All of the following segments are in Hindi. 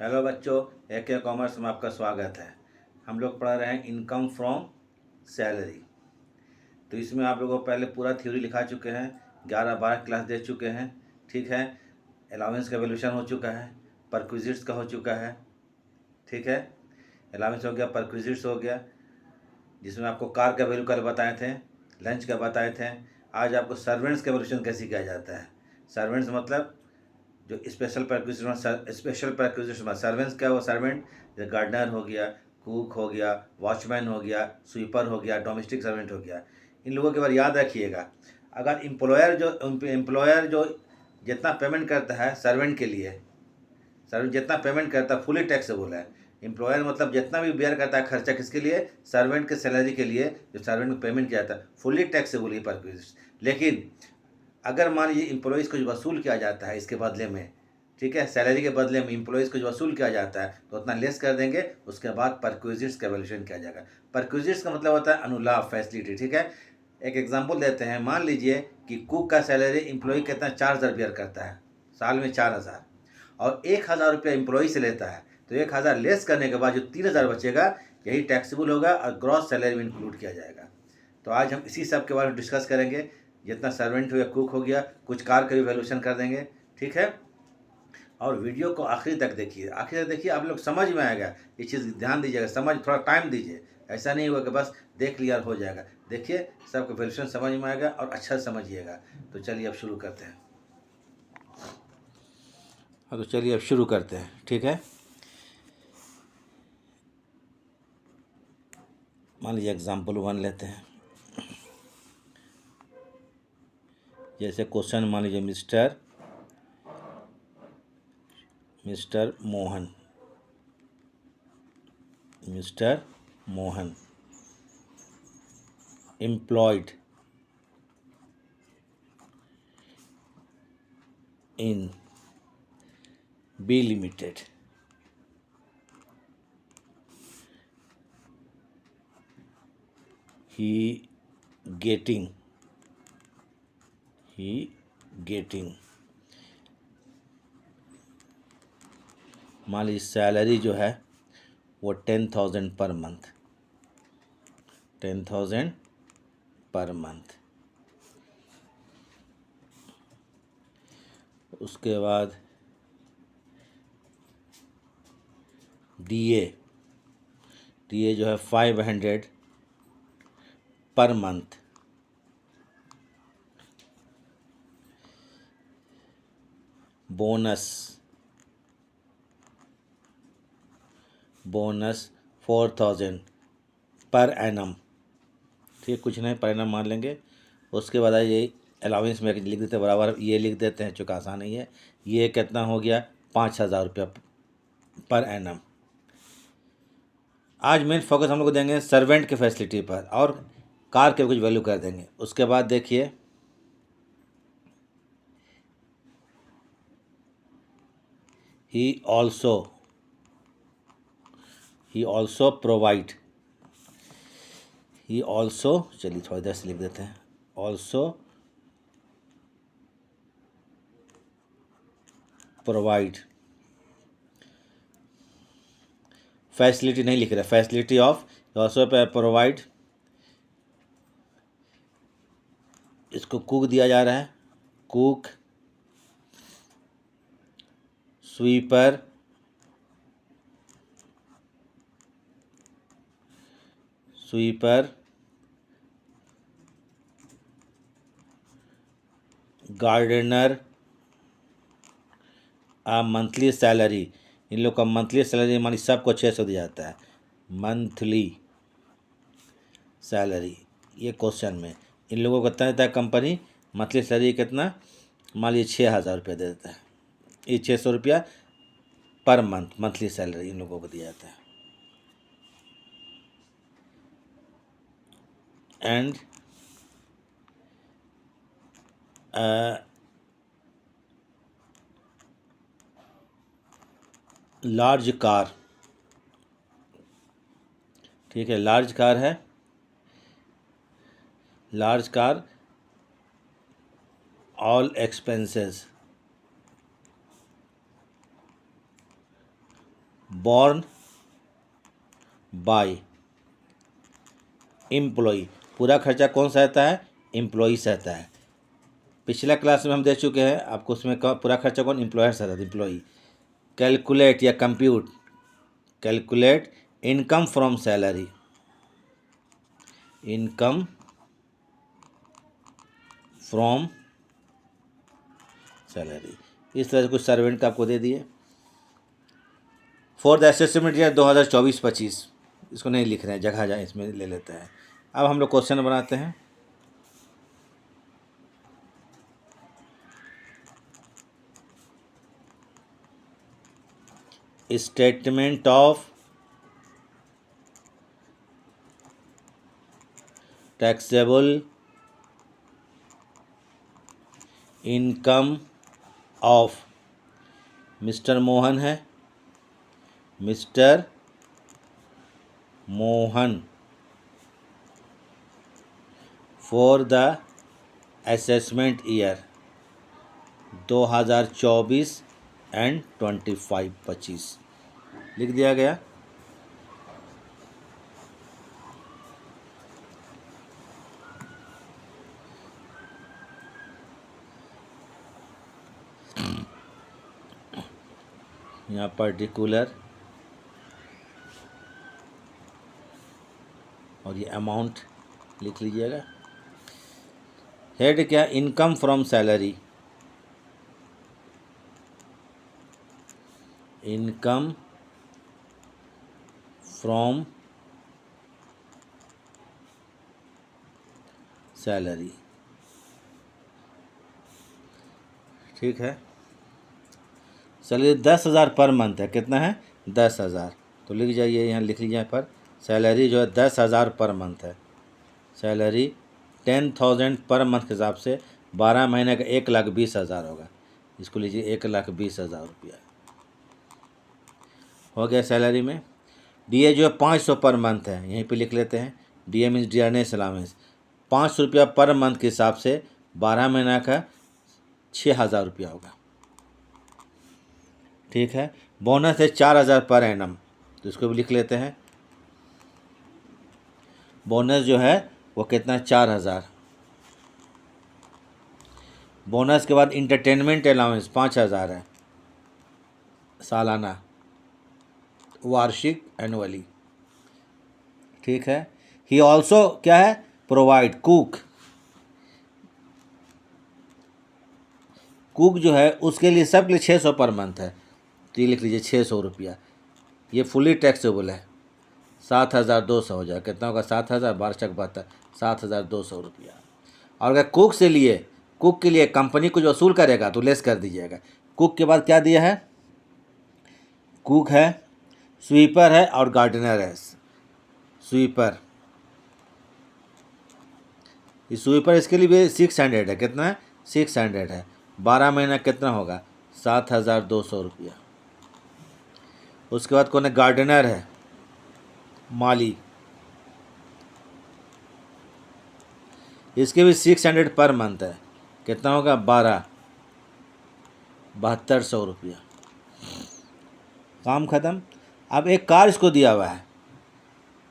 हेलो बच्चों, AK कॉमर्स में आपका स्वागत है। हम लोग पढ़ रहे हैं इनकम फ्रॉम सैलरी। तो इसमें आप लोगों को पहले पूरा थ्योरी लिखा चुके हैं, 11-12 क्लास दे चुके हैं। ठीक है, अलाउंस का वैल्यूएशन हो चुका है, परक्विजिट्स का हो चुका है। ठीक है, अलाउंस हो गया, परक्विजिट्स हो गया, जिसमें आपको कार का वैल्यू कल बताए थे, लंच का बताए थे। आज आपको सर्वेंट्स का वैल्यूएशन कैसे किया जाता है। सर्वेंट्स मतलब जो स्पेशल परक्विजिशन सर्वेंट्स क्या, वो सर्वेंट जैसे गार्डनर हो गया, कुक हो गया, वॉचमैन हो गया, स्वीपर हो गया, डोमेस्टिक सर्वेंट हो गया। इन लोगों के बारे याद रखिएगा। अगर एम्प्लॉयर जो जितना पेमेंट करता है सर्वेंट के लिए, सर्वेंट जितना पेमेंट करता है फुली टैक्सेबल है। एम्प्लॉयर मतलब जितना भी बेयर करता है खर्चा किसके लिए, सर्वेंट के सैलरी के लिए, जो सर्वेंट को पेमेंट किया जाता है फुली टैक्सेबल ही परक्विजिट। लेकिन अगर मान लीजिए एम्प्लॉयज़ को जो वसूल किया जाता है इसके बदले में, ठीक है, सैलरी के बदले में एम्प्लॉयज़ को जो वसूल किया जाता है तो उतना लेस कर देंगे। उसके बाद परक्विजिट्स का वैल्यूएशन किया जाएगा। परक्विजिट्स का मतलब होता है अनुलाभ, फैसिलिटी। ठीक है, एक एग्जांपल देते हैं। मान लीजिए कि कुक का सैलरी एम्प्लॉय कितना 4,000 रुपया करता है, साल में 4,000, और 1,000 रुपया एम्प्लॉय से लेता है। तो 1,000 लेस करने के बाद जो 3,000 बचेगा यही टैक्सेबल होगा और ग्रॉस सैलरी में इंक्लूड किया जाएगा। तो आज हम इसी सब के बारे में डिस्कस करेंगे। जितना सर्वेंट हो गया, कुक हो गया, कुछ कार का भी वैल्यूएशन कर देंगे। ठीक है, और वीडियो को आखिरी तक देखिए, आखिर तक देखिए, आप लोग समझ में आएगा। ये चीज़ ध्यान दीजिएगा, समझ थोड़ा टाइम दीजिए। ऐसा नहीं होगा कि बस देख लिया और हो जाएगा। देखिए, सबका वैल्यूएशन समझ में आएगा और अच्छा समझिएगा। तो चलिए अब शुरू करते हैं। ठीक है, मान लीजिए एग्जाम्पल 1 लेते हैं। जैसे क्वेश्चन मान लीजिए mister Mohan employed in B Limited. He getting मान लीजिए सैलरी जो है वो 10,000 पर मंथ, 10,000 पर मंथ। उसके बाद DA जो है 500 per month. Bonus 4,000 per annum. ठीक, कुछ नहीं, पर एनम मान लेंगे। उसके बाद ये अलाउंस में लिख देते हैं बराबर, ये लिख देते हैं चूँकि आसान नहीं है। ये कितना हो गया, 5,000 रुपया पर एनम। आज मेन फोकस हम लोग देंगे सर्वेंट के फैसिलिटी पर और कार के कुछ वैल्यू कर देंगे। उसके बाद देखिए ही ऑल्सो प्रोवाइड, चलिए थोड़ा इधर से लिख देते हैं, ऑल्सो प्रोवाइड फैसिलिटी नहीं लिख रहे, फैसिलिटी ऑफ ऑल्सो प्रोवाइड। इसको कुक दिया जा रहा है, cook, sweeper, gardener, monthly salary. इन लोग का मंथली सैलरी मान सबको 600 दिया जाता है, मंथली सैलरी। ये क्वेश्चन में इन लोगों को कितना देता है कंपनी, मंथली सैलरी कितना, मान लीजिए 6,000 रुपया दे देता है। ये 600 रुपया पर मंथ मंथली सैलरी इन लोगों को दिया जाता है। एंड लार्ज कार, ठीक है, लार्ज कार है, large car all expenses borne by employee। पूरा खर्चा कौन सहता है? एम्प्लॉई सहता है। पिछला क्लास में हम दे चुके हैं आपको, उसमें पूरा खर्चा कौन? एम्प्लॉयर सहता है, एम्प्लॉई। कैलकुलेट या compute, calculate income from salary, income from salary. इस तरह से कुछ सर्वेंट का आपको दे दिए। फॉर द असेसमेंट ईयर 2024-25, इसको नहीं लिख रहे हैं, जगह जाए इसमें ले लेते हैं। अब हम लोग क्वेश्चन बनाते हैं। Statement of taxable income of mister Mohan है, mister Mohan for the assessment year 2024 and 25 लिख दिया गया। यहाँ पर्टिकुलर और ये अमाउंट लिख लीजिएगा। हेड क्या? Income from salary, income from salary. ठीक है, चलिए 10,000 पर मंथ है। कितना है? 10,000। तो लिख जाइए, यहाँ लिख लीजिए। यहाँ पर सैलरी जो है 10,000 पर मंथ है। सैलरी 10,000 पर मंथ के हिसाब से 12 महीने का 1,20,000 होगा। इसको लीजिए 1,20,000 रुपया हो गया सैलरी में। डीए जो है 500 पर मंथ है, यहीं पे लिख लेते हैं। डीए मीन्स डियरनेस अलाउंस, 500 रुपया पर मंथ के हिसाब से 12 महीना का 6,000 रुपया होगा। ठीक है, बोनस है 4,000 पर एनम, तो इसको भी लिख लेते हैं। बोनस जो है वो कितना? 4,000। बोनस के बाद इंटरटेनमेंट अलाउंस 5,000 है सालाना, वार्षिक, एनुअली। ठीक है, ही ऑल्सो क्या है? प्रोवाइड कुक, कुक जो है उसके लिए सब के लिए 600 पर मंथ है, तो ये लिख लीजिए 600 रुपया। ये फुली टैक्सेबल है, 7,200 हो जाएगा। कितना होगा? 7,000 12 7,200 रुपया। और अगर कुक से लिए, कुक के लिए कंपनी कुछ वसूल करेगा तो लेस कर दीजिएगा। कुक के बाद क्या दिया है? कुक है, स्वीपर है और गार्डनर है। स्वीपर, स्वीपर इसके लिए भी 600 है। कितना है? 600 है। 12 महीना कितना होगा? 7,200 रुपया। उसके बाद कौन है? गार्डनर है, माली, इसके भी 600 पर मंथ है। कितना होगा? 7200 रुपया। काम खत्म। अब एक कार इसको दिया हुआ है,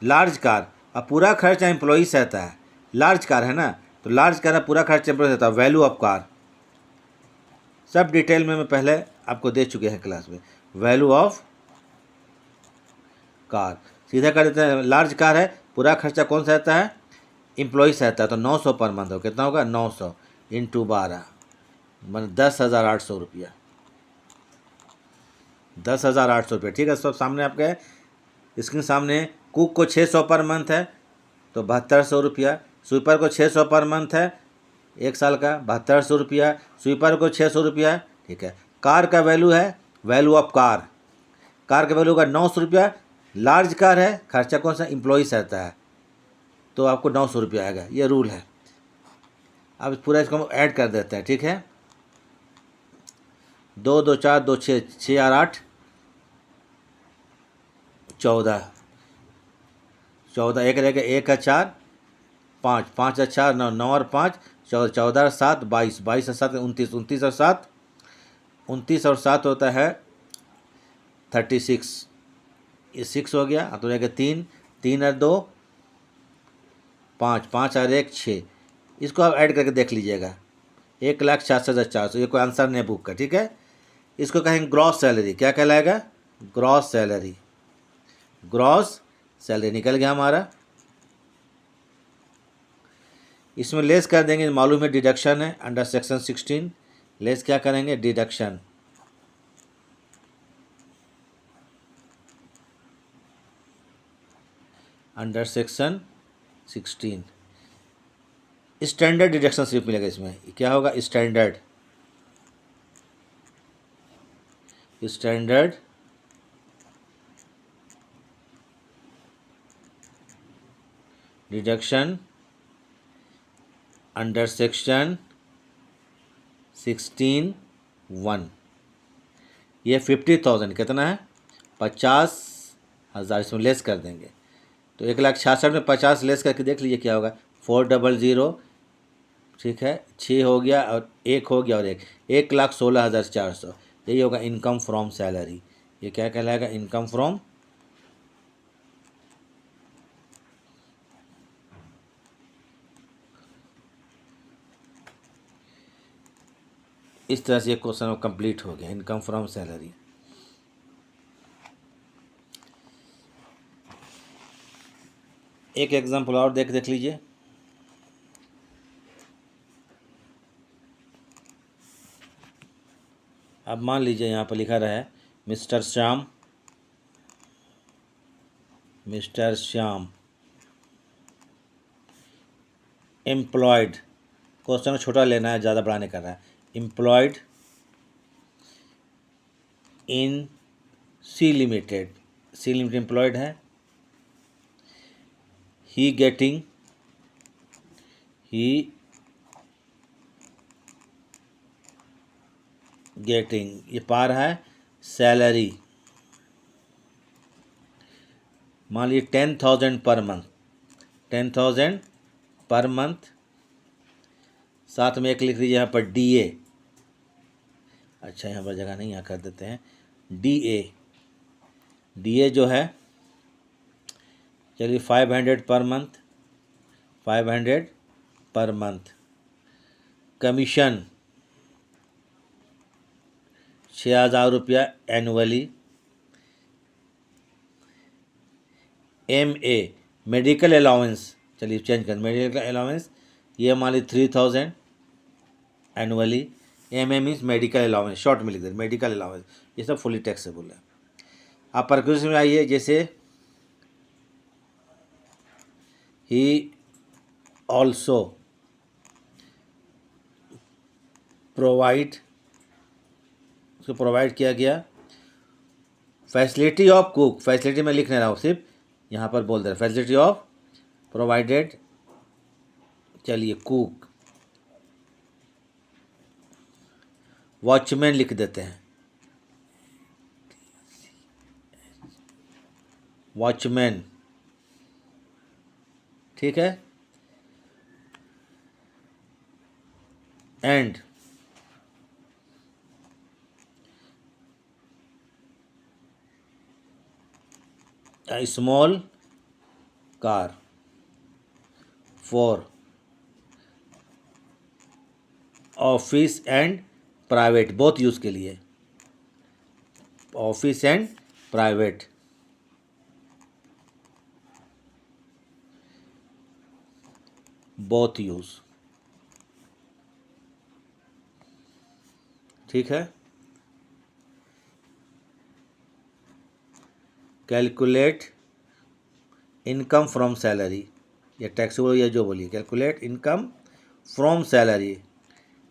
लार्ज कार, अब पूरा खर्चा एम्प्लॉई सहता है। लार्ज कार है ना, तो लार्ज कार है, पूरा खर्चा एम्प्लॉई सहता है। वैल्यू ऑफ कार सब डिटेल में मैं पहले आपको दे चुके हैं क्लास में। वैल्यू ऑफ कार सीधा कर देते हैं। लार्ज कार है, पूरा खर्चा कौन सहता है? एम्प्लॉई सहता है, तो 900 पर मंथ हो। कितना होगा? 900 इंटू 12 मतलब 10,800 रुपया। 10,800 रुपये। ठीक है, सब सामने आपके इसके सामने। कुक को 600 पर मंथ है तो 7200 रुपया। स्वीपर को 600 पर मंथ है, 1 साल का, 7200 रुपया। स्वीपर को 600 रुपया। ठीक है, कार का वैल्यू है, वैल्यू ऑफ कार, कार का वैल्यू का 900 रुपया। लार्ज कार है, खर्चा कौन सा? एम्प्लॉई सहता है, तो आपको 900 रुपया आएगा। ये रूल है। अब पूरा इसको हम ऐड कर देते हैं। ठीक है, 2 2 4 2 6 6 और 8 14 14 एक रहेगा, 1 है 4 5 5 है 4 9 9 और 5 14 14 और 7 22 22 और 7 29 29 और 7 29 और 7 होता है 36 ये 6 हो गया, तो रहेगा 3, 3 और 2 5, 5 और 1 6। इसको आप ऐड करके देख लीजिएगा, 1,66,400। ये कोई आंसर नहीं बुक का, ठीक है। इसको कहेंगे ग्रॉस सैलरी। क्या कहलाएगा? Gross salary. ग्रॉस सैलरी निकल गया हमारा। इसमें लेस कर देंगे, मालूम है डिडक्शन है अंडर सेक्शन 16। लेस क्या करेंगे? Deduction. Under section 16 standard deduction सिर्फ मिलेगा इसमें। क्या होगा? Standard. Standard deduction under section 16(1). ये 50,000 कितना है? 50,000। इसमें लेस कर देंगे, तो 1,66,000 में 50 लेस करके देख लीजिए क्या होगा। 400, ठीक है, 6 हो गया और 1 हो गया और 1,16,400। यही होगा इनकम फ्रॉम सैलरी। ये क्या कहलाएगा? इनकम फ्रॉम इस तरह से ये क्वेश्चन कंप्लीट हो गया, इनकम फ्रॉम सैलरी। एक एग्जाम्पल और देख लीजिए। अब मान लीजिए यहाँ पर लिखा रहा है मिस्टर श्याम एम्प्लॉयड। क्वेश्चन छोटा लेना है, ज़्यादा बड़ा नहीं करना है। Employed in C limited. C limited employed है। ही गेटिंग ये पा रहा है सैलरी, मान लीजिए 10,000 पर मंथ। 10,000 per month. साथ में एक लिख दीजिए यहाँ पर DA। अच्छा, यहाँ पर जगह नहीं, यहाँ कर देते हैं DA। DA जो है, चलिए 500 per month. 500 per month. Commission 6,000 रुपया एनुअली। MA मेडिकल अलाउंस, चलिए चेंज कर, मेडिकल अलाउंस ये मान ली 3,000 annually. MA means medical allowance, short में लिख दे मेडिकल अलाउंस। ये सब फुली टैक्सेबल है। आप परक्यूशन में आइए, जैसे ही ऑल्सो प्रोवाइड, उसको प्रोवाइड किया गया फैसिलिटी ऑफ कुक। फैसिलिटी में लिख नहीं रहा हूँ, सिर्फ यहाँ पर बोल दे रहा फैसिलिटी ऑफ प्रोवाइडेड। चलिए कुक। वॉचमैन लिख देते हैं, वॉचमैन, ठीक है। And small car for office and private, both use के लिए। Office and private, both use, ठीक है। कैलकुलेट इनकम फ्रॉम सैलरी, ये टैक्सेबल, ये जो बोलिए कैलकुलेट इनकम फ्रॉम सैलरी,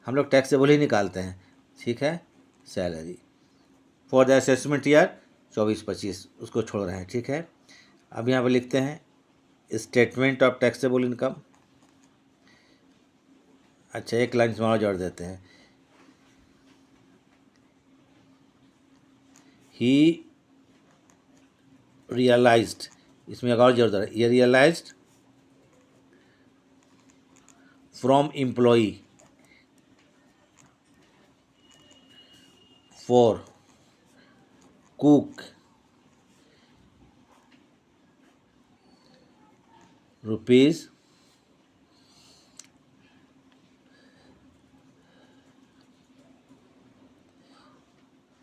हम लोग टैक्सेबल ही निकालते हैं, ठीक है। Salary for the assessment year 24-25, उसको छोड़ रहे हैं, ठीक है। अब यहाँ पर लिखते हैं स्टेटमेंट ऑफ टैक्सेबल इनकम। अच्छा, एक लाइन इसमें और जोड़ देते हैं, ही रियलाइज्ड, इसमें एक और जोड़ दे रहा है, ये realised from employee for cook rupees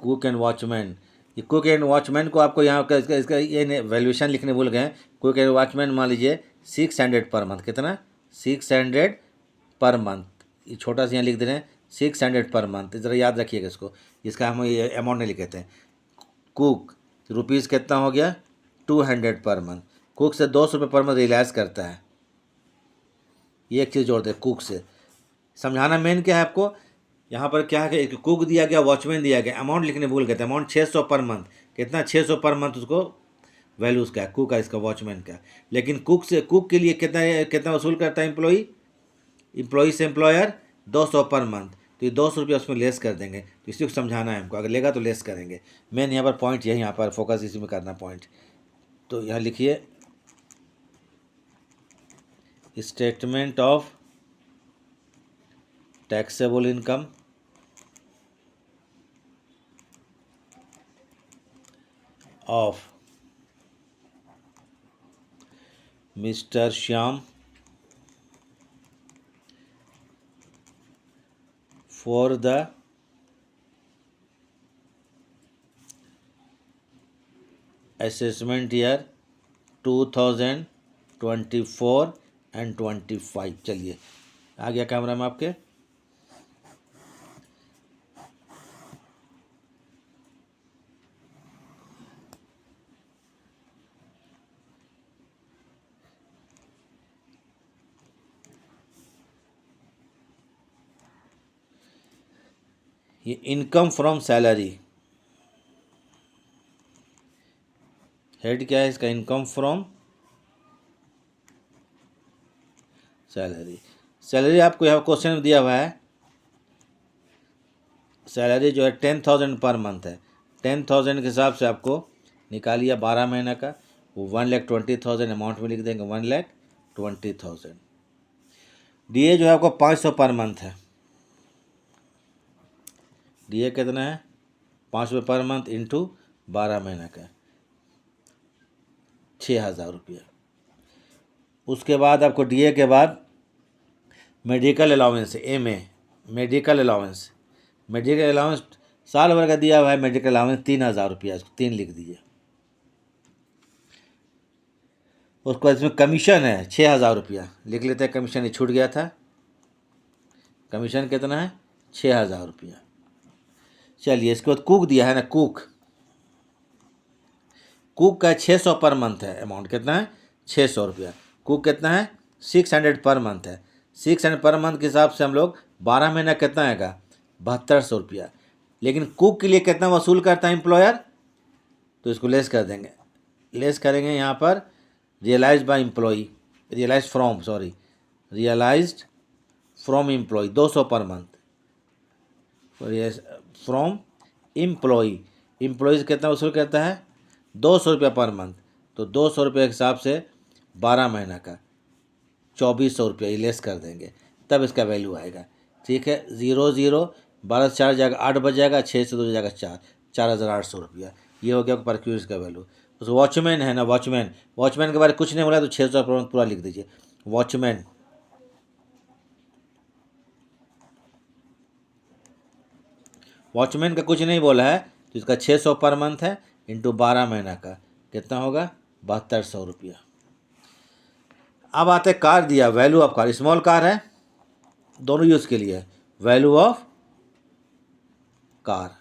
cook and watchman. ये कुक एंड वॉचमैन को आपको यहाँ का इसका ये वैल्यूएशन लिखने भूल गए। कुक एंड वॉचमैन मान लीजिए 600 पर मंथ। कितना? 600 पर मंथ। ये छोटा सा यहाँ लिख दे रहे हैं 600 पर मंथ। ज़रा याद रखिएगा इसको, इसका हम ये अमाउंट नहीं लिखते हैं। कुक रुपीज़ कितना हो गया? 200 पर मंथ। कुक से 200 रुपये पर मंथ रियलाइज़ करता है। ये एक चीज़ जोड़ते हैं कुक से। समझाना मेन क्या है आपको, यहाँ पर क्या है कि कुक दिया गया, वॉचमैन दिया गया, अमाउंट लिखने भूल गए थे। Amount 600 per month. कितना? 600 पर मंथ उसको वैल्यू उसका है, कुक का, इसका वॉचमैन का। लेकिन कुक के लिए कितना कितना वसूल करता है एम्प्लॉई से एम्प्लॉयर? 200 per month. तो ये 200 रुपये उसमें लेस कर देंगे। तो इसी को समझाना है हमको, अगर लेगा तो लेस करेंगे। मेन यहाँ पर पॉइंट यही, यहाँ पर फोकस इसी में करना पॉइंट। तो यहाँ लिखिए statement of taxable income of mister Shyam for the assessment year 2024 and 25। चलिए आ गया कैमरा में आपके। ये इनकम फ्रॉम सैलरी, हेड क्या है इसका? Income from salary. सैलरी आपको यहाँ क्वेश्चन में दिया हुआ है, सैलरी जो है 10,000 पर मंथ है। 10,000 के हिसाब से आपको निकालिए 12 महीने का, वो 1,20,000 अमाउंट में लिख देंगे, 1,20,000। डीए जो है आपको 500 पर मंथ है। डीए कितना है? 500 पर मंथ इंटू 12 महीने का, 6,000 रुपया। उसके बाद आपको डीए के बाद medical allowance, MA medical allowance, medical allowance साल भर का दिया हुआ है। मेडिकल अलाउंस 3,000 रुपया, इसको 3 लिख दीजिए। उसके बाद इसमें कमीशन है 6,000 रुपया, लिख लेते हैं। कमीशन ये छूट गया था। कमीशन कितना है? 6,000 रुपया। चलिए इसके बाद कुक दिया है ना, कुक का 600 पर मंथ है। अमाउंट कितना है? 600 रुपया। कुक कितना है? 600 पर मंथ है। 600 पर मंथ के हिसाब से हम लोग 12 महीना कितना आएगा? 7200 रुपया। लेकिन कुक के लिए कितना वसूल करता है एम्प्लॉयर? तो इसको लेस कर देंगे। लेस करेंगे यहाँ पर realise by employee, realise from employee 200 per month. From employee, employees कितना वसूल करता है? 200 रुपया पर मंथ। तो 200 रुपये के हिसाब से 12 महीना का 2,400 रुपया ये लेस कर देंगे, तब इसका वैल्यू आएगा। ठीक है, 0 12 से 4 जाएगा 8 बच जाएगा, 6 से 2 जाएगा 4, 4,800 रुपया। ये हो गया परक्यूज का वैल्यू। उस वॉचमैन है ना, वॉचमैन के बारे में कुछ नहीं बोला तो 600 पर मंथ पूरा लिख दीजिए। वॉचमैन का कुछ नहीं बोला है, तो इसका 600 पर मंथ है इंटू 12 महीना का कितना होगा? 7200 रुपया। अब आते कार दिया, value of car. Small car है, दोनों यूज़ के लिए। वैल्यू ऑफ कार,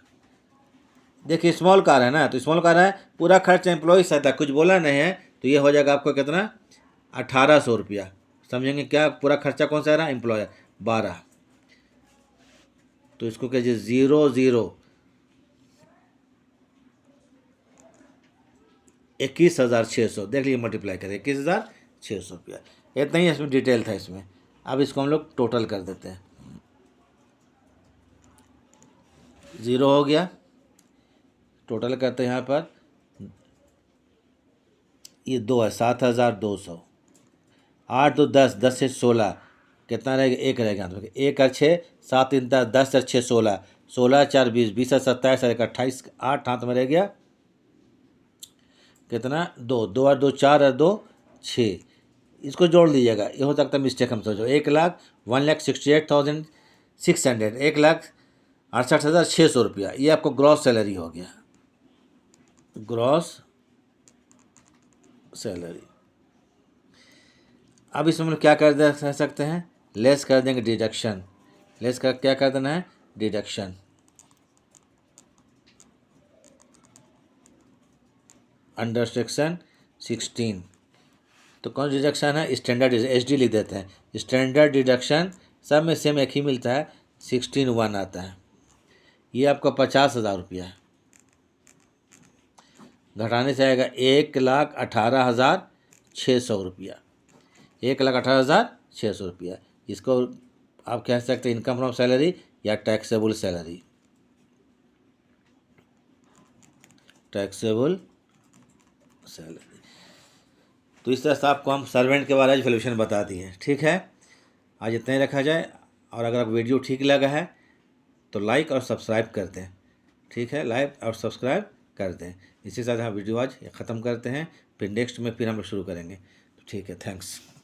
देखिए स्मॉल कार है ना, तो स्मॉल कार है, पूरा खर्च एम्प्लॉय सहता है, कुछ बोला नहीं है, तो ये हो जाएगा आपको कितना? 1,800 रुपया। समझेंगे क्या? पूरा खर्चा कौन सा है? एम्प्लॉयर 12। तो इसको कीजिए 0 21,600, देख लीजिए मल्टीप्लाई करें 21,600 रुपया। इतना ही इसमें डिटेल था इसमें। अब इसको हम लोग टोटल कर देते हैं। 0 हो गया, टोटल करते हैं यहाँ पर। ये 2 है, 7,200। 8 तो 10, 10 से 16 कितना रहेगा? 1 रहेगा। तो 1 और 6, 7 3 10, 10 और 6 16, 16 4 20, 20 और 27 और 1 28, 8 हाथ में रह गया कितना? 2 2 और 2 4 और 2 6। इसको जोड़ लीजिएगा, ये हो सकता है मिस्टेक हम सोचो। 1,68,600, 1,68,600 रुपया, ये आपको ग्रॉस सैलरी हो गया, ग्रॉस सैलरी। अब इसमें हम लोग क्या कर सकते हैं, लेस कर देंगे डिडक्शन। लेस कर क्या कर देना है, डिडक्शन। अंडर सेक्शन 16 तो कौन डिडक्शन है, स्टैंडर्ड SD लिख देते हैं। स्टैंडर्ड डिडक्शन सब में सेम एक ही मिलता है, 16(1) आता है। ये आपका 50,000 रुपया है। घटाने से आएगा 1,18,600 रुपया, 1,18,600 रुपया। इसको आप कह सकते हैं इनकम फ्रॉम सैलरी या टैक्सेबल सैलरी, टैक्सेबल सैलरी। तो इस तरह से आपको हम सर्वेंट के बारे में वैल्यूएशन बता दिए। ठीक है, आज इतना ही रखा जाए, और अगर आपको वीडियो ठीक लगा है तो लाइक और सब्सक्राइब कर दें। ठीक है, लाइक और सब्सक्राइब कर दें। इसी के साथ हम वीडियो आज ख़त्म करते हैं, फिर नेक्स्ट में फिर हम शुरू करेंगे। तो ठीक है, थैंक्स।